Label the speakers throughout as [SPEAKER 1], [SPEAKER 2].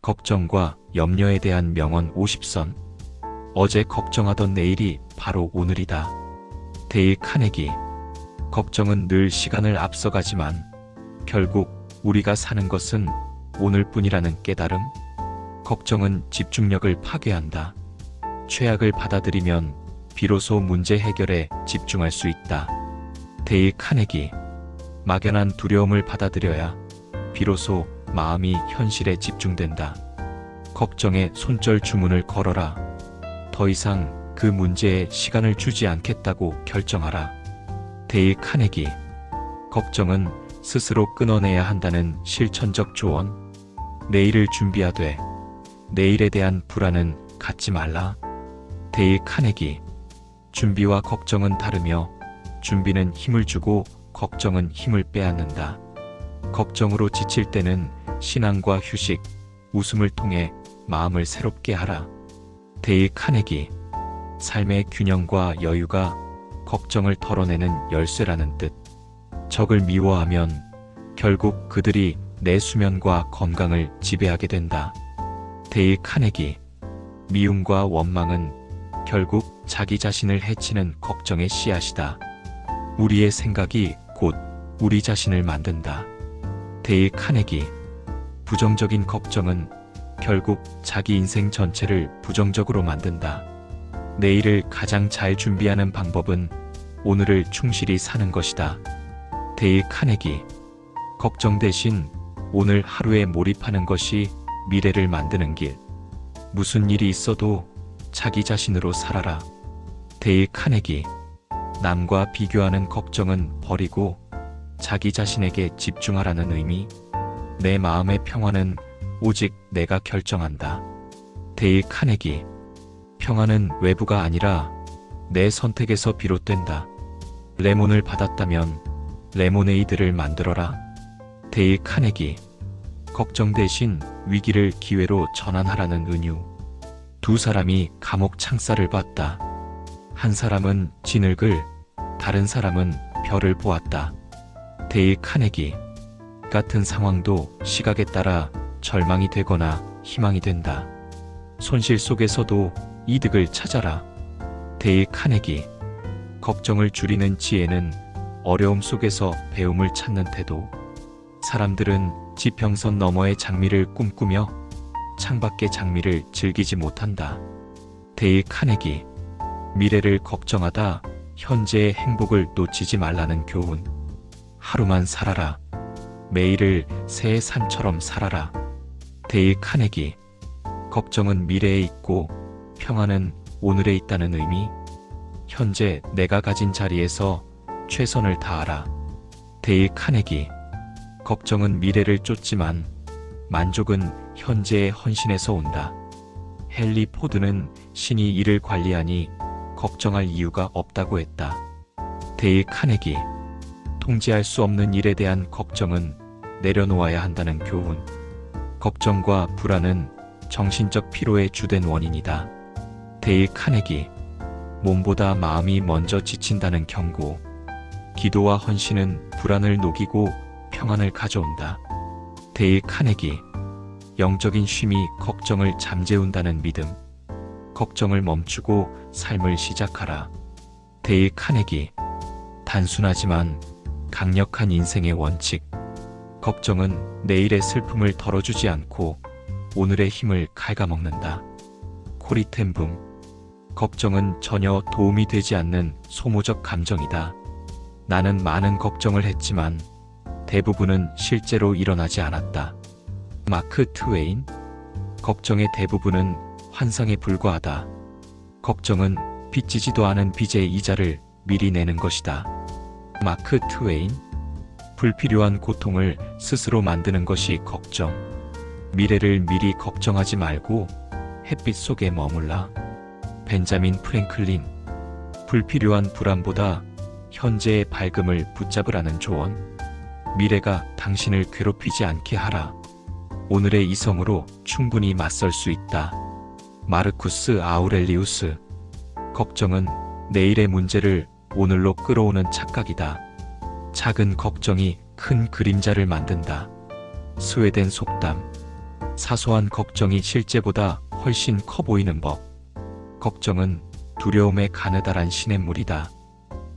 [SPEAKER 1] 걱정과 염려에 대한 명언 50선. 어제 걱정하던 내일이 바로 오늘이다. 데일 카네기. 걱정은 늘 시간을 앞서가지만 결국 우리가 사는 것은 오늘뿐이라는 깨달음. 걱정은 집중력을 파괴한다. 최악을 받아들이면 비로소 문제 해결에 집중할 수 있다. 데일 카네기. 막연한 두려움을 받아들여야 비로소 마음이 현실에 집중된다. 걱정에 손절 주문을 걸어라. 더 이상 그 문제에 시간을 주지 않겠다고 결정하라. 데일 카네기. 걱정은 스스로 끊어내야 한다는 실천적 조언. 내일을 준비하되 내일에 대한 불안은 갖지 말라. 데일 카네기. 준비와 걱정은 다르며 준비는 힘을 주고 걱정은 힘을 빼앗는다. 걱정으로 지칠 때는 신앙과 휴식, 웃음을 통해 마음을 새롭게 하라. 데일 카네기. 삶의 균형과 여유가 걱정을 털어내는 열쇠라는 뜻. 적을 미워하면 결국 그들이 내 수면과 건강을 지배하게 된다. 데일 카네기. 미움과 원망은 결국 자기 자신을 해치는 걱정의 씨앗이다. 우리의 생각이 곧 우리 자신을 만든다. 데일 카네기. 부정적인 걱정은 결국 자기 인생 전체를 부정적으로 만든다. 내일을 가장 잘 준비하는 방법은 오늘을 충실히 사는 것이다. 데일 카네기. 걱정 대신 오늘 하루에 몰입하는 것이 미래를 만드는 길. 무슨 일이 있어도 자기 자신으로 살아라. 데일 카네기. 남과 비교하는 걱정은 버리고 자기 자신에게 집중하라는 의미. 내 마음의 평화는 오직 내가 결정한다. 데일 카네기. 평화는 외부가 아니라 내 선택에서 비롯된다. 레몬을 받았다면 레모네이드를 만들어라. 데일 카네기. 걱정 대신 위기를 기회로 전환하라는 은유. 두 사람이 감옥 창살을 봤다. 한 사람은 진흙을, 다른 사람은 별을 보았다. 데일 카네기. 같은 상황도 시각에 따라 절망이 되거나 희망이 된다. 손실 속에서도 이득을 찾아라. 데일 카네기. 걱정을 줄이는 지혜는 어려움 속에서 배움을 찾는 태도. 사람들은 지평선 너머의 장미를 꿈꾸며 창밖의 장미를 즐기지 못한다. 데일 카네기. 미래를 걱정하다 현재의 행복을 놓치지 말라는 교훈. 하루만 살아라. 매일을 새의 산처럼 살아라. 데일 카네기. 걱정은 미래에 있고 평화는 오늘에 있다는 의미. 현재 내가 가진 자리에서 최선을 다하라. 데일 카네기. 걱정은 미래를 쫓지만 만족은 현재의 헌신에서 온다. 헨리 포드는 신이 이를 관리하니 걱정할 이유가 없다고 했다. 데일 카네기. 통제할 수 없는 일에 대한 걱정은 내려놓아야 한다는 교훈. 걱정과 불안은 정신적 피로의 주된 원인이다. 데일 카네기. 몸보다 마음이 먼저 지친다는 경고. 기도와 헌신은 불안을 녹이고 평안을 가져온다. 데일 카네기. 영적인 쉼이 걱정을 잠재운다는 믿음. 걱정을 멈추고 삶을 시작하라. 데일 카네기. 단순하지만 강력한 인생의 원칙. 걱정은 내일의 슬픔을 덜어주지 않고 오늘의 힘을 갉아먹는다. 코리 텐붐. 걱정은 전혀 도움이 되지 않는 소모적 감정이다. 나는 많은 걱정을 했지만 대부분은 실제로 일어나지 않았다. 마크 트웨인. 걱정의 대부분은 환상에 불과하다. 걱정은 빚지지도 않은 빚의 이자를 미리 내는 것이다. 마크 트웨인. 불필요한 고통을 스스로 만드는 것이 걱정. 미래를 미리 걱정하지 말고 햇빛 속에 머물라. 벤자민 프랭클린. 불필요한 불안보다 현재의 밝음을 붙잡으라는 조언. 미래가 당신을 괴롭히지 않게 하라. 오늘의 이성으로 충분히 맞설 수 있다. 마르쿠스 아우렐리우스. 걱정은 내일의 문제를 오늘로 끌어오는 착각이다. 작은 걱정이 큰 그림자를 만든다. 스웨덴 속담. 사소한 걱정이 실제보다 훨씬 커 보이는 법. 걱정은 두려움에 가느다란 시냇물이다.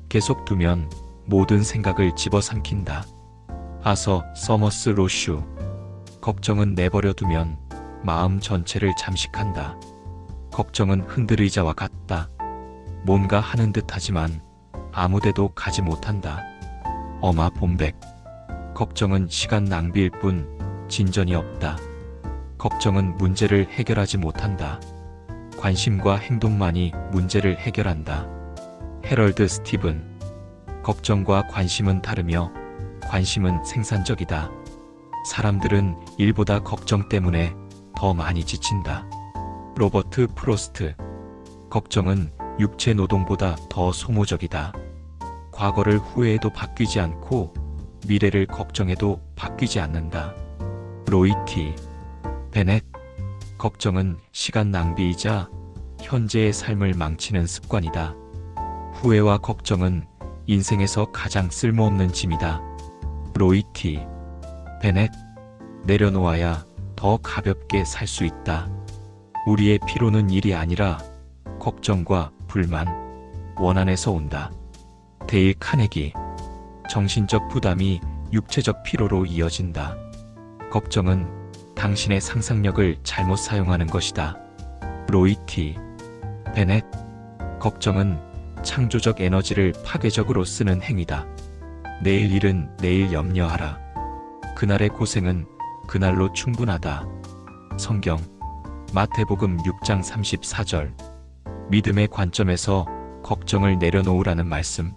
[SPEAKER 1] 계속 두면 모든 생각을 집어삼킨다. 아서 서머스 로슈. 걱정은 내버려 두면 마음 전체를 잠식한다. 걱정은 흔들의자와 같다. 뭔가 하는 듯 하지만 아무데도 가지 못한다. 어마 본백. 걱정은 시간 낭비일 뿐 진전이 없다. 걱정은 문제를 해결하지 못한다. 관심과 행동만이 문제를 해결한다. 해럴드 스티븐. 걱정과 관심은 다르며 관심은 생산적이다. 사람들은 일보다 걱정 때문에 더 많이 지친다. 로버트 프로스트. 걱정은 육체 노동보다 더 소모적이다. 과거를 후회해도 바뀌지 않고 미래를 걱정해도 바뀌지 않는다. 로이 티. 베넷. 걱정은 시간 낭비이자 현재의 삶을 망치는 습관이다. 후회와 걱정은 인생에서 가장 쓸모없는 짐이다. 로이 티. 베넷. 내려놓아야 더 가볍게 살 수 있다. 우리의 피로는 일이 아니라 걱정과 불만, 원한에서 온다. 데일 카네기. 정신적 부담이 육체적 피로로 이어진다. 걱정은 당신의 상상력을 잘못 사용하는 것이다. 로이 티. 베넷. 걱정은 창조적 에너지를 파괴적으로 쓰는 행위다. 내일 일은 내일 염려하라. 그날의 고생은 그날로 충분하다. 성경 마태복음 6장 34절. 믿음의 관점에서 걱정을 내려놓으라는 말씀.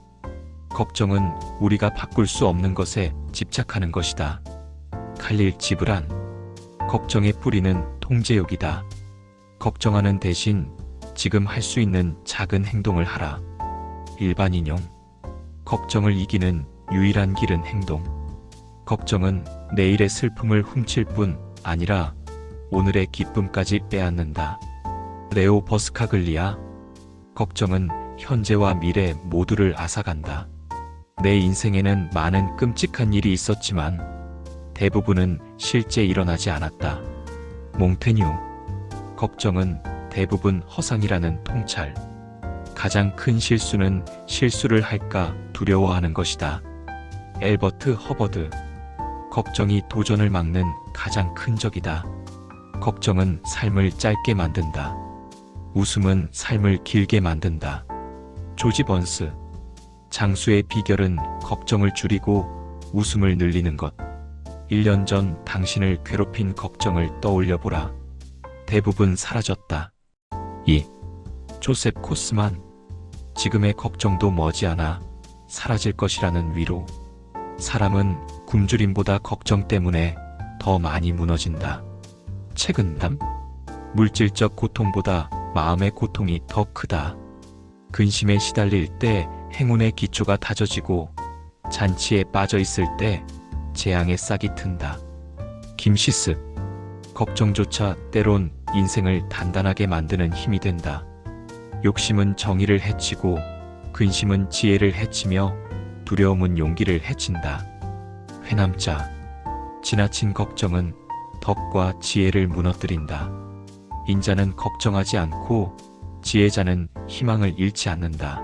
[SPEAKER 1] 걱정은 우리가 바꿀 수 없는 것에 집착하는 것이다. 칼릴 지브란. 걱정의 뿌리는 통제욕이다. 걱정하는 대신 지금 할 수 있는 작은 행동을 하라. 일반 인용. 걱정을 이기는 유일한 길은 행동. 걱정은 내일의 슬픔을 훔칠 뿐 아니라 오늘의 기쁨까지 빼앗는다. 레오 버스카글리아. 걱정은 현재와 미래 모두를 앗아간다. 내 인생에는 많은 끔찍한 일이 있었지만 대부분은 실제 일어나지 않았다. 몽테뉴. 걱정은 대부분 허상이라는 통찰. 가장 큰 실수는 실수를 할까 두려워하는 것이다. 엘버트 허버드. 걱정이 도전을 막는 가장 큰 적이다. 걱정은 삶을 짧게 만든다. 웃음은 삶을 길게 만든다. 조지 번스. 장수의 비결은 걱정을 줄이고 웃음을 늘리는 것. 1년 전 당신을 괴롭힌 걱정을 떠올려 보라. 대부분 사라졌다. 2. 조셉 코스만. 지금의 걱정도 머지않아 사라질 것이라는 위로. 사람은 굶주림보다 걱정 때문에 더 많이 무너진다. 책은담. 물질적 고통보다 마음의 고통이 더 크다. 근심에 시달릴 때 행운의 기초가 다져지고 잔치에 빠져 있을 때 재앙의 싹이 튼다. 김시습. 걱정조차 때론 인생을 단단하게 만드는 힘이 된다. 욕심은 정의를 해치고 근심은 지혜를 해치며 두려움은 용기를 해친다. 회남자. 지나친 걱정은 덕과 지혜를 무너뜨린다. 인자는 걱정하지 않고 지혜자는 희망을 잃지 않는다.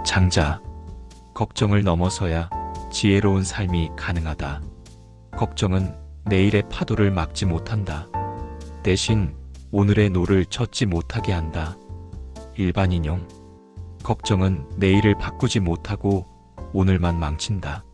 [SPEAKER 1] 장자. 걱정을 넘어서야 지혜로운 삶이 가능하다. 걱정은 내일의 파도를 막지 못한다. 대신 오늘의 노를 젓지 못하게 한다. 일반 인용. 걱정은 내일을 바꾸지 못하고 오늘만 망친다.